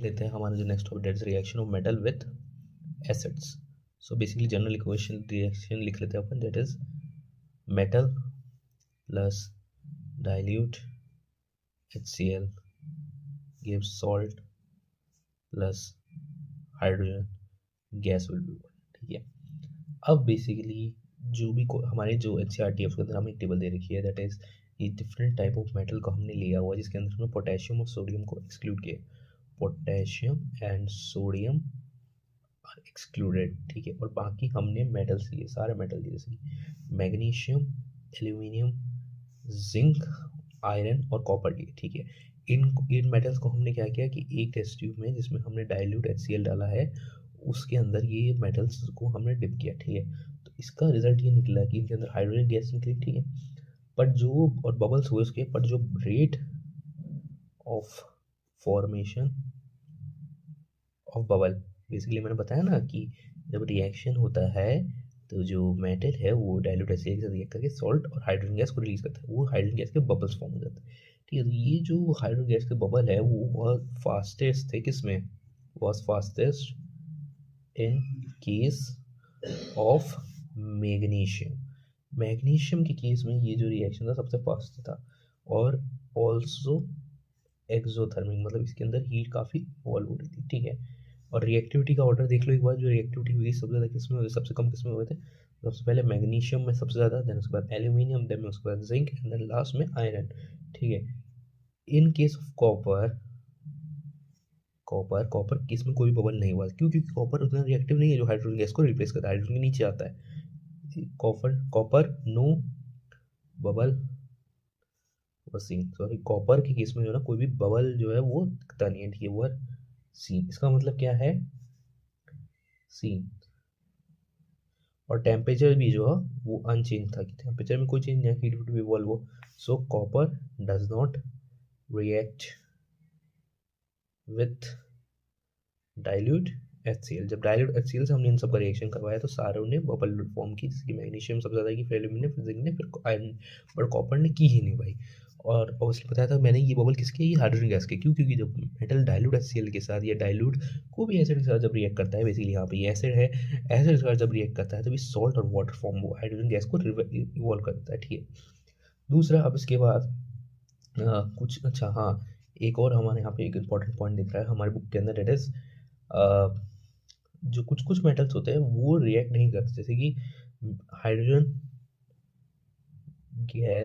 लेते हैं हमारा जो next topic, that is reaction of metal with acids. So basically general equation reaction लिख लेते हैं अपन, that is metal plus dilute HCl gives salt plus hydrogen gas will be 1। ठीक है, अब बेसिकली जो भी हमारे जो NCERT के अंदर हमें एक टेबल दे रखी है, दैट इज ये डिफरेंट टाइप ऑफ मेटल को हमने लिया हुआ है, जिसके अंदर हमने पोटेशियम और सोडियम को एक्सक्लूड किया। Potassium and sodium are excluded. ठीक है, और बाकी हमने मेटल्स लिए, सारे मेटल लिए, जैसे कि मैग्नीशियम, एल्यूमिनियम, जिंक, आयरन और कॉपर लिए। ठीक है, इन मेटल्स को हमने क्या किया कि एक टेस्ट ट्यूब में जिसमें हमने डाइल्यूट HCl डाला है, उसके अंदर ये मेटल्स को हमने डिप किया। ठीक है, तो इसका रिजल्ट ये निकला कि इनके अंदर हाइड्रोजन गैस निकली। ठीक है, बट जो और बबल्स हुए उसके, बट जो rate of formation of bubble, basically मैंने बताया ना कि जब रिएक्शन होता है तो जो मेटल है वो डाइल्यूट HCl के साथ रिएक्ट करके सॉल्ट और हाइड्रोजन गैस को रिलीज करता है, वो हाइड्रोजन गैस के बबल्स फॉर्म हो जाते हैं। ठीक है, तो ये जो हाइड्रोजन गैस के बबल है वो बहुत फास्टेस्ट थे, किसमें was fastest in case of magnesium. Magnesium के केस में ये जो रिएक्शन था सबसे फास्ट था, और ऑल्सो एक्सोथर्मिक, मतलब इसके अंदर हीट काफ़ी इवॉल्व हो रही थी। ठीक है, और रिएक्टिविटी का ऑर्डर देख लो एक बार, जो रिएक्टिविटी हुई सबसे ज़्यादा किसमें हुई, सबसे कम किसमें हुए थे। सबसे पहले मैग्नीशियम में सबसे ज़्यादा, देन उसके बाद एल्यूमिनियम, देन उसके बाद जिंक एंड देन लास्ट में आयरन। ठीक है, in case of copper, copper case में कोई बबल नहीं हुआ। क्यों? क्योंकि कॉपर उतना रिएक्टिव नहीं है जो हाइड्रोजन गैस को रिप्लेस करता है, हाइड्रोजन के नीचे आता है। Copper no bubble वसीन, sorry, copper के केस में जो है ना कोई भी बबल जो है वो दिखता नहीं है। ठीक है, वो सी, इसका मतलब क्या है सी। और टेम्परेचर भी जो है वो अनचेंज था, कि टेम्परेचर में कोई चेंज नहीं है, हीट वुड भी इवॉल्व हो। सो copper does not react with dilute HCl। जब डाइल्यूट HCl से हमने इन सब का रिएक्शन करवाया तो सारों ने बबल फॉर्म की, जिसकी मैग्नीशियम सबसे ज़्यादा की, फिर एल्यूमिनियम, फिर जिंक ने, फिर आयरन, बट कॉपर ने की ही नहीं भाई। और ऑब्वियसली बताया था मैंने ये बबल किसके, ये हाइड्रोजन गैस के। क्यों? क्योंकि जब मेटल डाइल्यूट HCl के साथ या डाइल्यूट को भी एसिड के साथ जब रिएक्ट करता है, बेसिकली यहाँ पे ये एसिड है, एसिड के साथ जब रिएक्ट करता है तो भी सॉल्ट और वाटर फॉर्म वो हाइड्रोजन गैस को इवॉल्व करता है। ठीक है, दूसरा, अब इसके बाद कुछ, अच्छा हाँ, एक और हमारे यहाँ पे एक इम्पॉर्टेंट पॉइंट दिख रहा है हमारे बुक के अंदर, डेट इज जो कुछ कुछ मेटल्स होते हैं वो रिएक्ट नहीं करते, जैसे कि हाइड्रोजन गैस